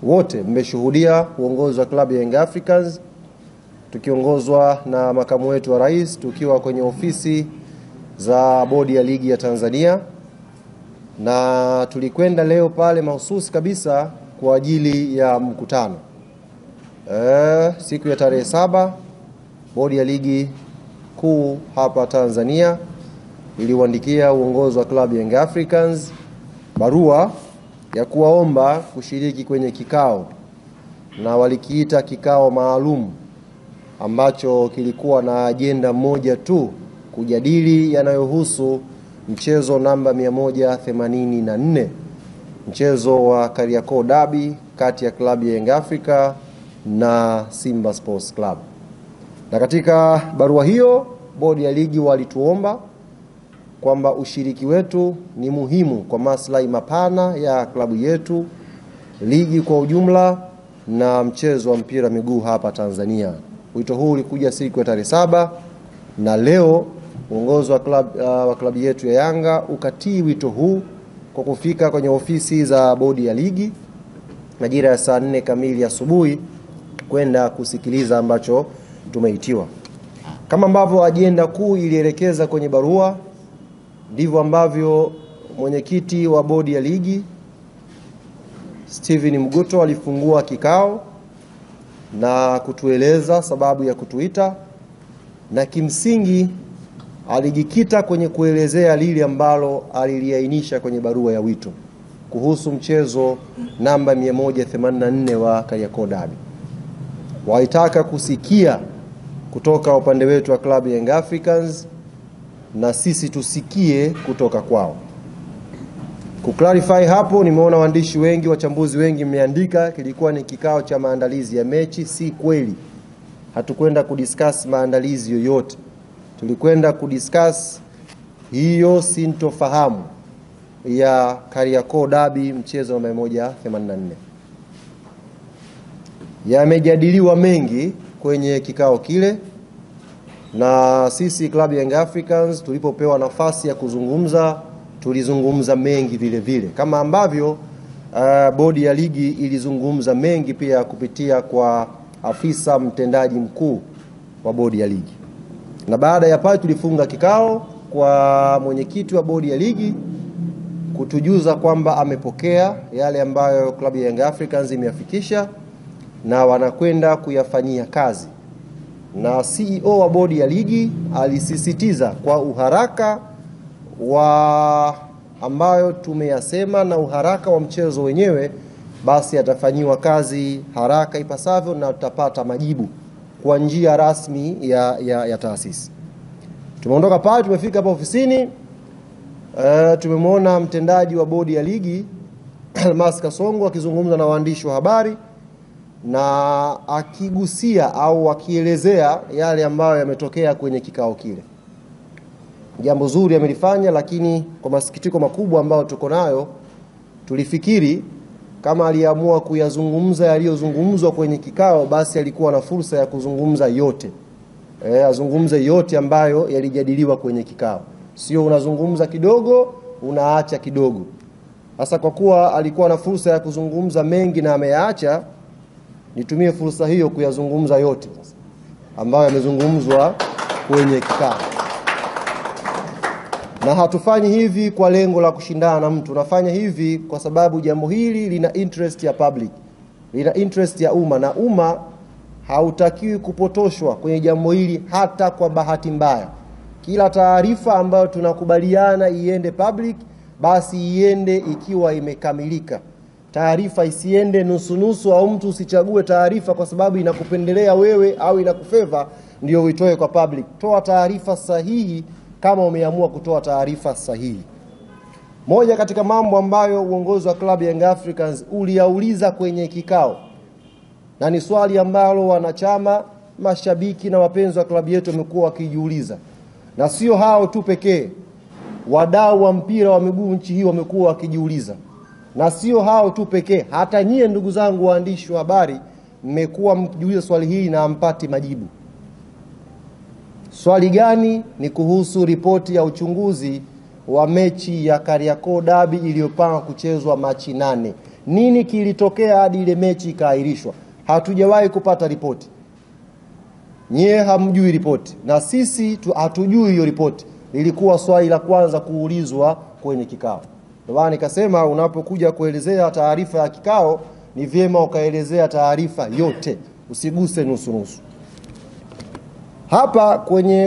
wote mmeshuhudia uongozi wa klabu ya Young Africans tukiongozwa na makamu wetu wa rais, tukiwa kwenye ofisi za bodi ya ligi ya Tanzania, na tulikwenda leo pale mahususi kabisa kwa ajili ya mkutano. Siku ya tarehe 7 bodi ya ligi kuu hapa Tanzania iliwaandikia uongozi wa klabu ya Young Africans barua ya kuwaomba kushiriki kwenye kikao, na walikiita kikao maalum ambacho kilikuwa na ajenda moja tu, kujadili yanayohusu mchezo namba 184, mchezo wa Kariakoo Derby kati ya klabu ya Young Africa na Simba Sports Club. Na katika barua hiyo bodi ya ligi walituomba kwamba ushiriki wetu ni muhimu kwa maslahi mapana ya klabu yetu, ligi kwa ujumla na mchezo wa mpira miguu hapa Tanzania. Wito huu ulikuja siku ya tarehe 7, na leo uongozi wa klabu yetu ya Yanga ukatii wito huu kwa kufika kwenye ofisi za bodi ya ligi majira ya saa 4 kamili asubuhi kwenda kusikiliza ambacho tumeitiwa. Kama ambavyo ajenda kuu ilielekeza kwenye barua, ndivyo ambavyo mwenyekiti wa bodi ya ligi Steven Mguto alifungua kikao na kutueleza sababu ya kutuita, na kimsingi alijikita kwenye kuelezea lile ambalo aliliainisha kwenye barua ya wito kuhusu mchezo namba 184 wa Kariakoo Derby. Walitaka kusikia kutoka upande wetu wa klabu ya Young Africans na sisi tusikie kutoka kwao. Kuclarify hapo, nimeona waandishi wengi, wachambuzi wengi mmeandika kilikuwa ni kikao cha maandalizi ya mechi. Si kweli. Hatukwenda kudiscuss maandalizi yoyote. Tulikwenda kudiscuss hiyo sintofahamu ya Kariakoo Derby, mchezo wa 184. Yamejadiliwa mengi kwenye kikao kile, na sisi klabu ya Young Africans tulipopewa nafasi ya kuzungumza tulizungumza mengi vile vile, kama ambavyo bodi ya ligi ilizungumza mengi pia kupitia kwa afisa mtendaji mkuu wa bodi ya ligi. Na baada ya pale tulifunga kikao kwa mwenyekiti wa bodi ya ligi kutujuza kwamba amepokea yale ambayo klabu ya Young Africans imeyafikisha na wanakwenda kuyafanyia kazi. Na CEO wa bodi ya ligi alisisitiza kwa uharaka wa ambayo tumeyasema na uharaka wa mchezo wenyewe, basi atafanyiwa kazi haraka ipasavyo na tutapata majibu kwa njia rasmi ya taasisi. Tumeondoka pale, tumefika hapa ofisini, tumemwona mtendaji wa bodi ya ligi Almas Kasongo akizungumza na waandishi wa habari na akigusia au akielezea yale ambayo yametokea kwenye kikao kile. Jambo zuri amelifanya, lakini kwa masikitiko makubwa ambayo tuko nayo, tulifikiri kama aliamua kuyazungumza yaliyozungumzwa kwenye kikao, basi alikuwa na fursa ya kuzungumza yote. Azungumze yote ambayo yalijadiliwa kwenye kikao. Sio unazungumza kidogo, unaacha kidogo. Sasa kwa kuwa alikuwa na fursa ya kuzungumza mengi na ameyaacha, nitumie fursa hiyo kuyazungumza yote ambayo yamezungumzwa kwenye kikao. Na hatufanyi hivi kwa lengo la kushindana na mtu. Tunafanya hivi kwa sababu jambo hili lina interest ya public, lina interest ya umma, na umma hautakiwi kupotoshwa kwenye jambo hili hata kwa bahati mbaya. Kila taarifa ambayo tunakubaliana iende public, basi iende ikiwa imekamilika. Taarifa isiende nusu au mtu usichague taarifa kwa sababu inakupendelea wewe au inakufeva ndio uitoe kwa public. Toa taarifa sahihi kama umeamua kutoa taarifa sahihi. Moja katika mambo ambayo uongozi wa klabu ya Young Africans uliauliza kwenye kikao, na ni swali ambalo wanachama, mashabiki na wapenzi wa klabu yetu wamekuwa wakijiuliza, na sio hao tu pekee, wadau wa mpira wa miguu nchi hii wamekuwa wakijiuliza, na sio hao tu pekee, hata nyie ndugu zangu waandishi wa habari mmekuwa mkijiuliza swali hili na hampati majibu. Swali gani? Ni kuhusu ripoti ya uchunguzi wa mechi ya Kariakoo Derby iliyopangwa kuchezwa Machi 8. nini kilitokea hadi ile mechi ikaahirishwa. Hatujawahi kupata ripoti. Nyie hamjui ripoti na sisi hatujui hiyo ripoti. Ilikuwa swali la kwanza kuulizwa kwenye kikao. Ndio nikasema unapokuja kuelezea taarifa ya kikao ni vyema ukaelezea taarifa yote, usiguse nusu nusu. Hapa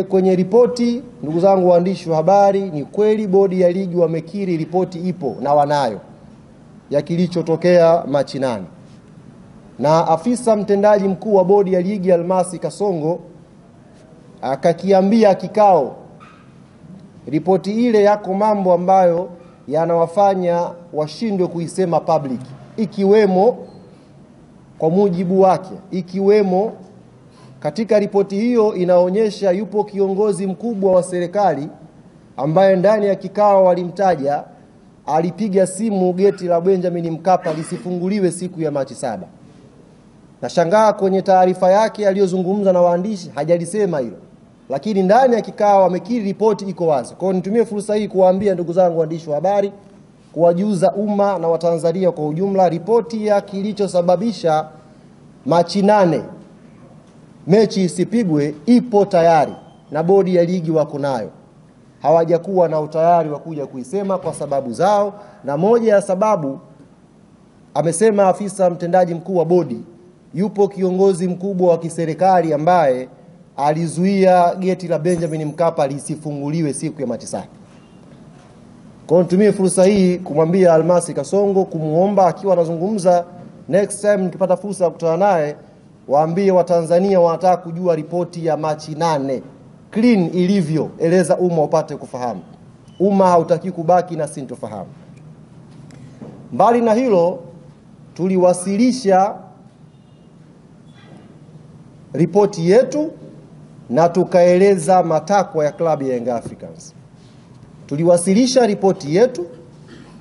kwenye ripoti, ndugu zangu waandishi wa habari, ni kweli bodi ya ligi wamekiri ripoti ipo na wanayo ya kilichotokea Machi 8. Na afisa mtendaji mkuu wa bodi ya ligi Almasi Kasongo akakiambia kikao ripoti ile yako mambo ambayo yanawafanya washindwe kuisema public, ikiwemo kwa mujibu wake, ikiwemo katika ripoti hiyo inaonyesha yupo kiongozi mkubwa wa serikali ambaye ndani ya kikao walimtaja, alipiga simu geti la Benjamin Mkapa lisifunguliwe siku ya Machi 7. Nashangaa kwenye taarifa yake aliyozungumza na waandishi hajalisema hilo. Lakini ndani ya kikao amekiri ripoti iko wazi. Kwa hiyo nitumie fursa hii kuwaambia ndugu zangu waandishi wa habari, kuwajuza umma na Watanzania kwa ujumla, ripoti ya kilichosababisha Machi 8 mechi isipigwe ipo tayari na bodi ya ligi wako nayo. Hawajakuwa na utayari wa kuja kuisema kwa sababu zao, na moja ya sababu amesema afisa mtendaji mkuu wa bodi, yupo kiongozi mkubwa wa kiserikali ambaye alizuia geti la Benjamin Mkapa lisifunguliwe siku ya Machi 7. Kwa hiyo nitumie fursa hii kumwambia Almasi Kasongo, kumuomba akiwa anazungumza next time nikipata fursa ya kukutana naye, waambie Watanzania wanataka kujua ripoti ya Machi 8 clean ilivyo, eleza umma upate kufahamu. Umma hautaki kubaki na sintofahamu. Mbali na hilo, tuliwasilisha ripoti yetu na tukaeleza matakwa ya klabu ya Young Africans. Tuliwasilisha ripoti yetu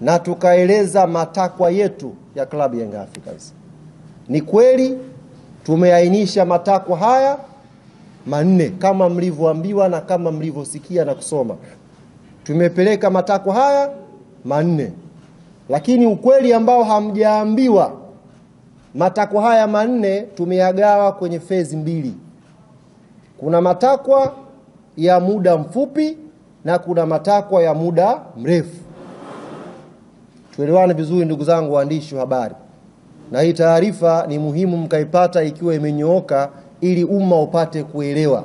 na tukaeleza matakwa yetu ya klabu ya Young Africans. Ni kweli tumeainisha matakwa haya 4 kama mlivyoambiwa na kama mlivyosikia na kusoma. Tumepeleka matakwa haya 4. Lakini ukweli ambao hamjaambiwa, matakwa haya 4 tumeyagawa kwenye phase 2. Kuna matakwa ya muda mfupi na kuna matakwa ya muda mrefu. Tuelewane vizuri ndugu zangu waandishi wa habari. Na hii taarifa ni muhimu mkaipata ikiwa imenyooka ili umma upate kuelewa.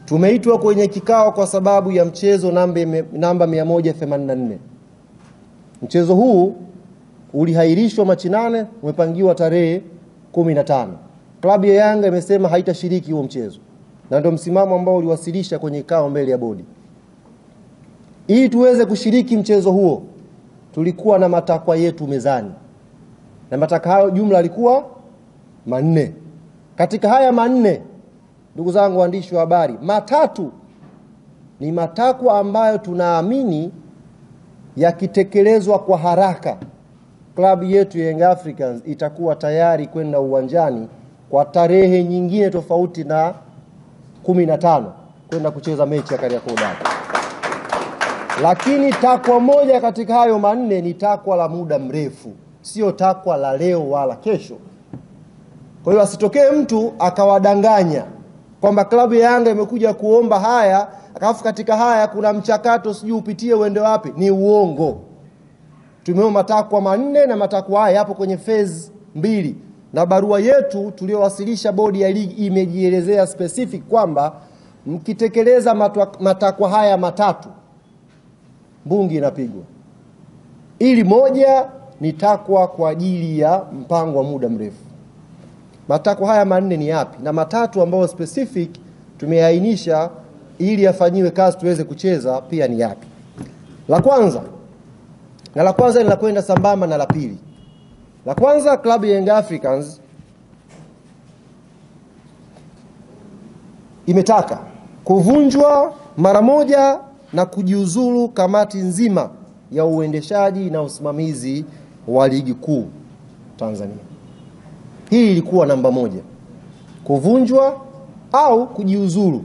Tumeitwa kwenye kikao kwa sababu ya mchezo namba 184. Mchezo huu ulihairishwa Machi 8, umepangiwa tarehe 15. Klabu ya Yanga imesema haitashiriki huo mchezo. Na ndio msimamo ambao uliwasilisha kwenye kikao mbele ya bodi. Ili tuweze kushiriki mchezo huo, tulikuwa na matakwa yetu mezani. Na matakwa hayo jumla yalikuwa 4. Katika haya 4, ndugu zangu waandishi wa habari, 3 ni matakwa ambayo tunaamini yakitekelezwa kwa haraka, klabu yetu ya Young Africans itakuwa tayari kwenda uwanjani kwa tarehe nyingine tofauti na 15 kwenda kucheza mechi ya Kariakoo Derby. Lakini takwa moja katika hayo 4 ni takwa la muda mrefu, sio takwa la leo wala kesho. Kwa hiyo asitokee mtu akawadanganya kwamba klabu ya Yanga imekuja kuomba haya, akafu katika haya kuna mchakato sijui upitie uende wapi. Ni uongo. Tumeomba matakwa 4 na matakwa haya yapo kwenye phase 2. Na barua yetu tuliyowasilisha bodi ya ligi imejielezea specific kwamba mkitekeleza matakwa haya 3, mbungi inapigwa. Ili moja ni takwa kwa ajili ya mpango wa muda mrefu. Matakwa haya 4 ni yapi? Na 3 ambayo specific tumeainisha ili yafanyiwe kazi tuweze kucheza pia ni yapi? La kwanza linakwenda sambamba na la pili. La kwanza, klabu ya Young Africans imetaka kuvunjwa mara moja na kujiuzulu kamati nzima ya uendeshaji na usimamizi wa ligi kuu Tanzania. Hii ilikuwa namba 1. Kuvunjwa au kujiuzulu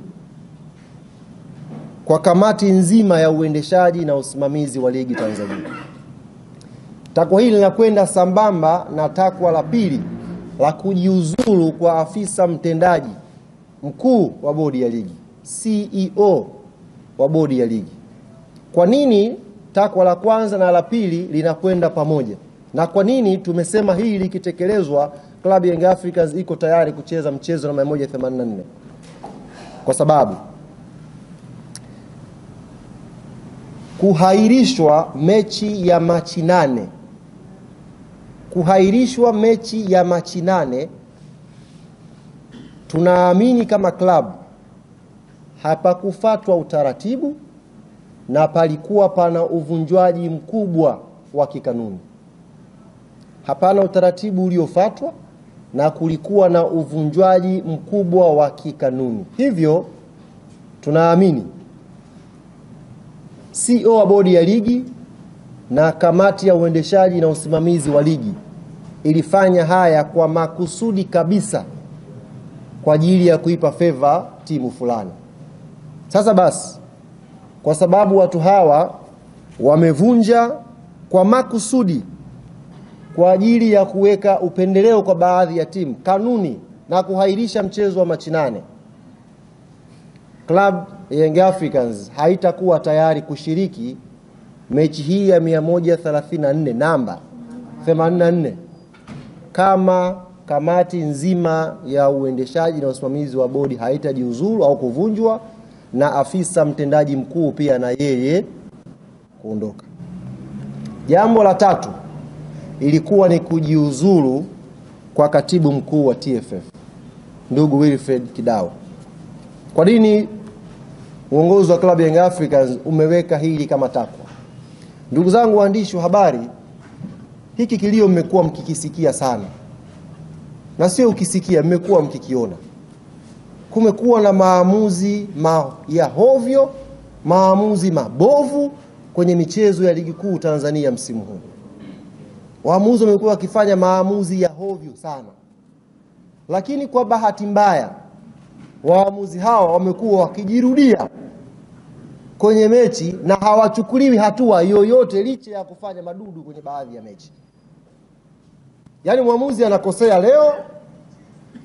kwa kamati nzima ya uendeshaji na usimamizi wa ligi Tanzania. Takwa hili linakwenda sambamba na takwa la pili la kujiuzulu kwa afisa mtendaji mkuu wa bodi ya ligi, CEO wa bodi ya ligi. Kwa nini takwa la kwanza na la pili linakwenda pamoja? Na kwa nini tumesema hili likitekelezwa klabu ya Young Africans iko tayari kucheza mchezo namba 184? Kwa sababu kuhairishwa mechi ya Machi 8, kuhairishwa mechi ya Machi 8, tunaamini kama klabu hapakufuatwa utaratibu na palikuwa pana uvunjwaji mkubwa wa kikanuni. Hapana utaratibu uliofuatwa na kulikuwa na uvunjwaji mkubwa wa kikanuni. Hivyo tunaamini CEO wa bodi ya ligi na kamati ya uendeshaji na usimamizi wa ligi ilifanya haya kwa makusudi kabisa kwa ajili ya kuipa favor timu fulani. Sasa basi, kwa sababu watu hawa wamevunja kwa makusudi kwa ajili ya kuweka upendeleo kwa baadhi ya timu kanuni na kuhairisha mchezo wa Machi 8, Club Young Africans haitakuwa tayari kushiriki mechi hii ya 134 namba 84 kama kamati nzima ya uendeshaji na usimamizi wa bodi haitajiuzulu au kuvunjwa na afisa mtendaji mkuu pia na yeye kuondoka. Jambo la tatu ilikuwa ni kujiuzulu kwa katibu mkuu wa TFF, ndugu Wilfred Kidao. Kwa nini uongozi wa klabu ya Young Africans umeweka hili kama takwa? Ndugu zangu waandishi wa habari, hiki kilio mmekuwa mkikisikia sana. Na sio ukisikia, mmekuwa mkikiona. Kumekuwa na maamuzi ya hovyo, maamuzi mabovu kwenye michezo ya ligi kuu Tanzania msimu huu. Waamuzi wamekuwa wakifanya maamuzi ya hovyo sana. Lakini kwa bahati mbaya, waamuzi hawa wamekuwa wakijirudia kwenye mechi na hawachukuliwi hatua yoyote licha ya kufanya madudu kwenye baadhi ya mechi. Yaani mwamuzi anakosea leo,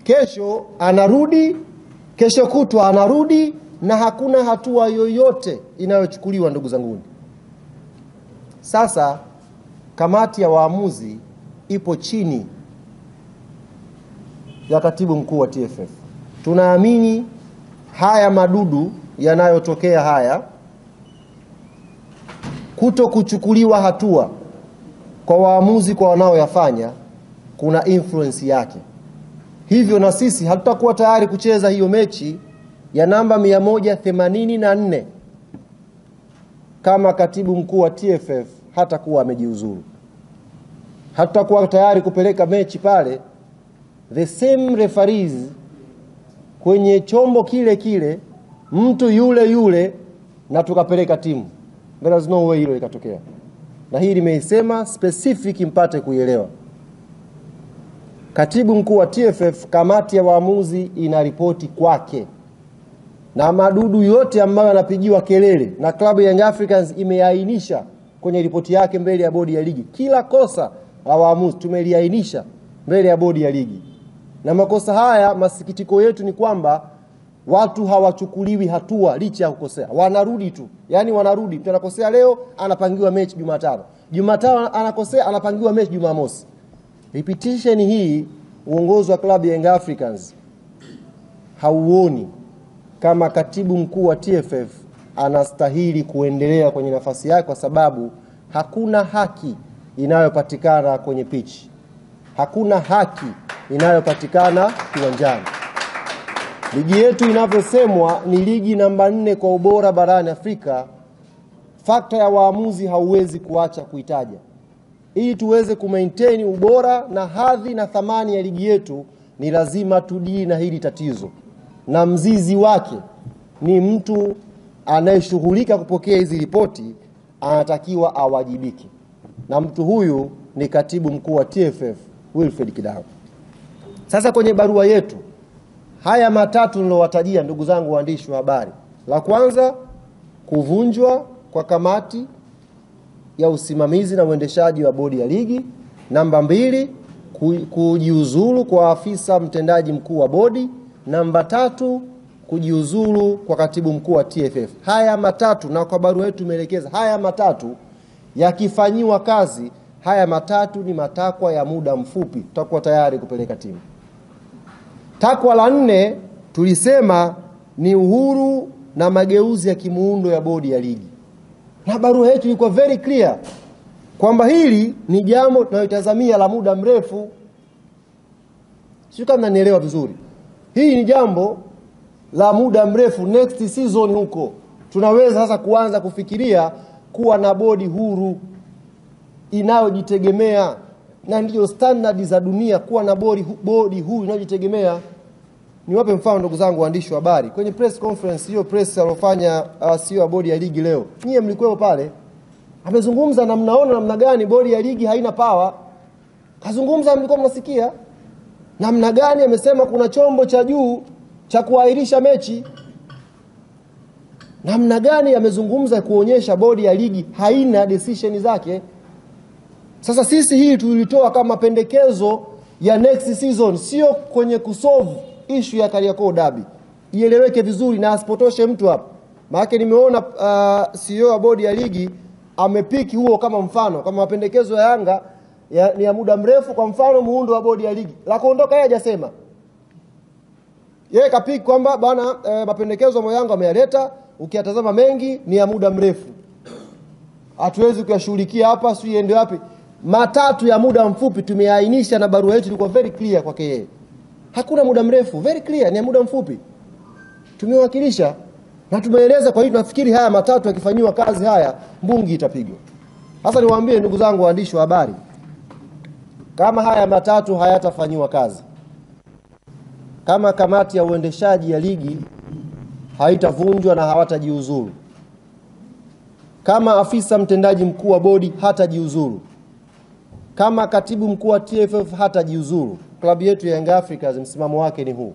kesho anarudi, kesho kutwa anarudi na hakuna hatua yoyote inayochukuliwa, ndugu zangu. Sasa kamati ya waamuzi ipo chini ya katibu mkuu wa TFF. Tunaamini haya madudu yanayotokea haya, kuto kuchukuliwa hatua kwa waamuzi kwa wanaoyafanya, kuna influence yake. Hivyo na sisi hatutakuwa tayari kucheza hiyo mechi ya namba 184 kama katibu mkuu wa TFF hatakuwa amejiuzulu. Hatutakuwa tayari kupeleka mechi pale the same referees kwenye chombo kile kile, mtu yule yule, na tukapeleka timu. There is no way hilo likatokea. Na hii nimeisema specific mpate kuielewa. Katibu mkuu wa TFF, kamati ya waamuzi inaripoti kwake. Na madudu yote ambayo yanapigiwa kelele na klabu ya Young Africans imeainisha kwenye ripoti yake mbele ya bodi ya ligi. Kila kosa la waamuzi tumeliainisha mbele ya bodi ya ligi. Na makosa haya, masikitiko yetu ni kwamba watu hawachukuliwi hatua licha ya kukosea. Wanarudi tu. Yaani wanarudi. Mtu anakosea leo, anapangiwa mechi Jumatano. Jumatano anakosea, anapangiwa mechi Jumamosi. Repetition hii uongozi wa klabu ya Young Africans hauoni kama katibu mkuu wa TFF anastahili kuendelea kwenye nafasi yake, kwa sababu hakuna haki inayopatikana kwenye pitch. Hakuna haki inayopatikana kiwanjani. Ligi yetu inavyosemwa ni ligi namba 4 kwa ubora barani Afrika. Fakta ya waamuzi hauwezi kuacha kuitaja. Ili tuweze kumaintain ubora na hadhi na thamani ya ligi yetu, ni lazima tudili na hili tatizo. Na mzizi wake ni mtu anayeshughulika kupokea hizi ripoti, anatakiwa awajibike. Na mtu huyu ni katibu mkuu wa TFF Wilfred Kidao. Sasa kwenye barua yetu, haya matatu nilowatajia, ndugu zangu waandishi wa habari. La kwanza, kuvunjwa kwa kamati ya usimamizi na uendeshaji wa bodi ya ligi. Namba 2, kujiuzulu kwa afisa mtendaji mkuu wa bodi. Namba 3, kujiuzulu kwa katibu mkuu wa TFF. Haya matatu, na kwa barua yetu tumeelekeza haya matatu yakifanyiwa kazi, haya matatu ni matakwa ya muda mfupi, tutakuwa tayari kupeleka timu. Takwa la 4 tulisema ni uhuru na mageuzi ya kimuundo ya bodi ya ligi. Na barua yetu ilikuwa very clear kwamba hili ni jambo tunalotazamia la muda mrefu. Sio kama mnanielewa vizuri. Hii ni jambo la muda mrefu, next season huko tunaweza sasa kuanza kufikiria kuwa na bodi huru inayojitegemea, na ndio standard za dunia, kuwa na bodi huru inayojitegemea. Niwape mfano ndugu zangu waandishi wa habari. Kwenye press conference hiyo press alofanya CEO wa bodi ya ligi leo, nyie mlikuwa pale, amezungumza na mnaona namna gani bodi ya ligi haina power. Kazungumza, mlikuwa mnasikia namna gani amesema kuna chombo cha juu cha kuahirisha mechi. Namna gani amezungumza kuonyesha bodi ya ligi haina decision zake. Sasa sisi hii tulitoa kama pendekezo ya next season, sio kwenye kusolve issue ya Kariakoo Derby. Ieleweke vizuri na asipotoshe mtu hapa. Maana nimeona CEO wa bodi ya ligi amepiki huo kama mfano, kama mapendekezo ya Yanga ni ya muda mrefu, kwa mfano muundo wa bodi ya ligi. La kuondoka yeye hajasema. Yeye kapiki kwamba bwana mapendekezo ya Yanga ameyaleta, ukiyatazama mengi ni ya muda mrefu. Hatuwezi kuyashughulikia hapa, sio iende wapi. Matatu ya muda mfupi tumeainisha na barua yetu ilikuwa very clear kwake yeye. Hakuna muda mrefu, very clear, ni ya muda mfupi. Tumewakilisha na tumeeleza kwa hiyo tunafikiri haya matatu yakifanywa kazi haya mbungi itapigwa. Sasa niwaambie ndugu zangu waandishi wa habari, kama haya matatu hayatafanywa kazi, kama kamati ya uendeshaji ya ligi haitavunjwa na hawatajiuzuru, kama afisa mtendaji mkuu wa bodi hatajiuzuru, kama katibu mkuu wa TFF hatajiuzuru, klabu yetu ya Young Africans msimamo wake ni huu: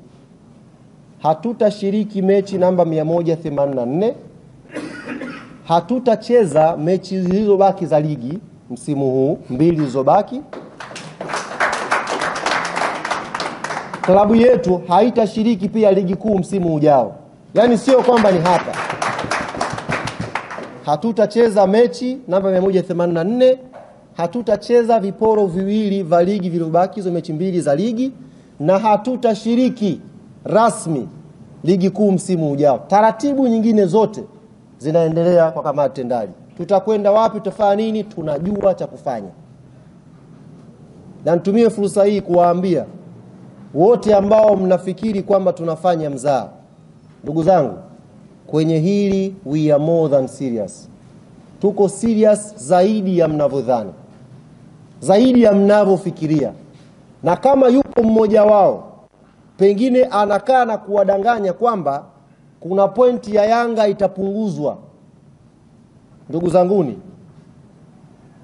hatutashiriki mechi namba 184, hatutacheza mechi zilizobaki za ligi msimu huu, 2 zilizobaki. Klabu yetu haitashiriki pia ligi kuu msimu ujao. Yaani sio kwamba ni hapa. Hatutacheza mechi namba 184, hatutacheza viporo viwili vya ligi vilibaki, hizo mechi 2 za ligi, na hatutashiriki rasmi ligi kuu msimu ujao. Taratibu nyingine zote zinaendelea kwa kamati tendaji. Tutakwenda wapi, tutafanya nini, tunajua cha kufanya. Na nitumie fursa hii kuwaambia wote ambao mnafikiri kwamba tunafanya mzaha, ndugu zangu, kwenye hili we are more than serious. Tuko serious zaidi ya mnavyodhani, zaidi ya mnavyofikiria. Na kama yuko mmoja wao pengine anakaa na kuwadanganya kwamba kuna pointi ya Yanga itapunguzwa, ndugu zanguni,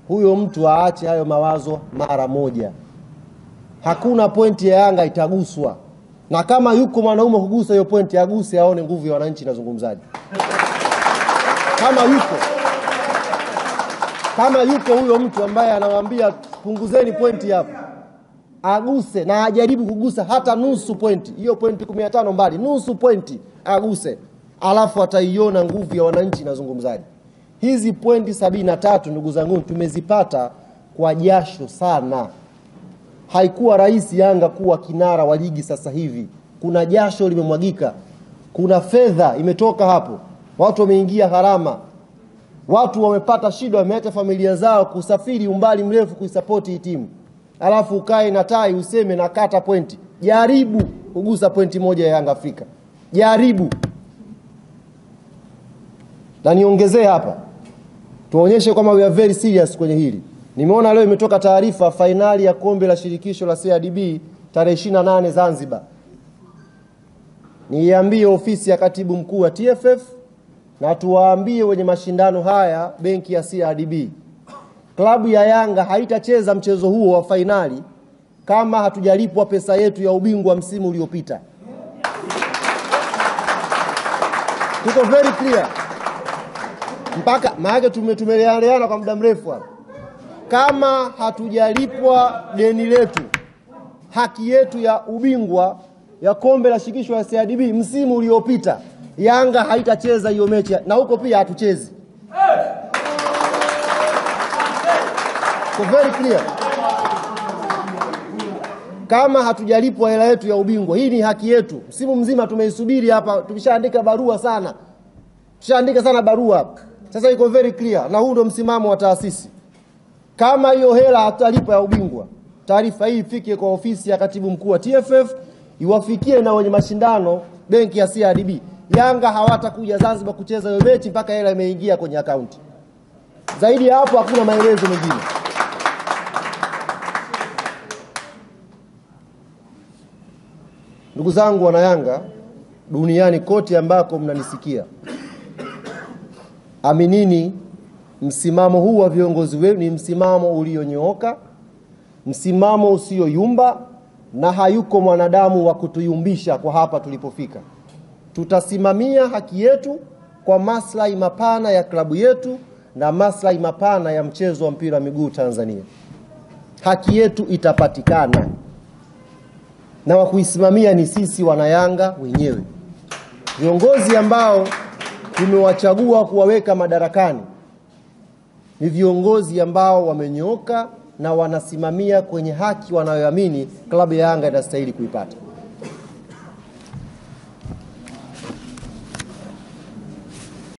huyo mtu aache hayo mawazo mara moja. Hakuna pointi ya Yanga itaguswa. Na kama yuko mwanaume kugusa hiyo pointi, aguse aone nguvu ya wananchi nazungumzaji. Kama yuko huyo mtu ambaye anawaambia punguzeni pointi hapo, aguse na ajaribu kugusa hata nusu pointi. Hiyo pointi 15 mbali, nusu pointi aguse. Alafu ataiona nguvu ya wananchi nazungumzaji. Hizi pointi 73 ndugu zangu tumezipata kwa jasho sana. Haikuwa rahisi Yanga kuwa kinara wa ligi sasa hivi. Kuna jasho limemwagika. Kuna fedha imetoka hapo. Watu wameingia gharama. Watu wamepata shida, wameacha familia zao kusafiri umbali mrefu kuisupport hii timu. Alafu ukae na tai useme na kata pointi. Jaribu kugusa pointi moja ya Yanga Afrika. Jaribu. Na niongezee hapa, tuonyeshe kwamba we are very serious kwenye hili. Nimeona leo imetoka taarifa finali ya kombe la shirikisho la CRDB tarehe 28 Zanzibar. Niambie ofisi ya katibu mkuu wa TFF na tuwaambie wenye mashindano haya benki ya CRDB, klabu ya Yanga haitacheza mchezo huo wa finali kama hatujalipwa pesa yetu ya ubingwa msimu uliopita. Tuko very clear. mpaka maana tumeleana kwa muda mrefu hapa. Kama hatujalipwa deni letu, haki yetu ya ubingwa ya kombe la shirikisho la CRDB msimu uliopita, Yanga haitacheza hiyo mechi na huko pia hatuchezi. So very clear. Kama hatujalipwa hela yetu ya ubingwa, hii ni haki yetu. Msimu mzima tumeisubiri hapa, tumeshaandika barua sana. Tushaandika sana barua hapa. Sasa iko very clear na huu ndio msimamo wa taasisi. Kama hiyo hela hatalipwa ya ubingwa, taarifa hii ifike kwa ofisi ya katibu mkuu wa TFF, iwafikie na wenye mashindano benki ya CRDB. Yanga hawatakuja Zanzibar kucheza hiyo mechi mpaka hela imeingia kwenye akaunti. Zaidi ya hapo hakuna maelezo mengine. Ndugu zangu wana Yanga duniani kote ambako mnanisikia, aminini msimamo huu wa viongozi wenu ni msimamo ulionyooka, msimamo usioyumba, na hayuko mwanadamu wa kutuyumbisha kwa hapa tulipofika. Tutasimamia haki yetu kwa maslahi mapana ya klabu yetu na maslahi mapana ya mchezo wa mpira wa miguu Tanzania. Haki yetu itapatikana, na wa kuisimamia ni sisi wana Yanga wenyewe. Viongozi ambao tumewachagua kuwaweka madarakani ni viongozi ambao wamenyooka na wanasimamia kwenye haki wanayoamini klabu ya Yanga inastahili kuipata.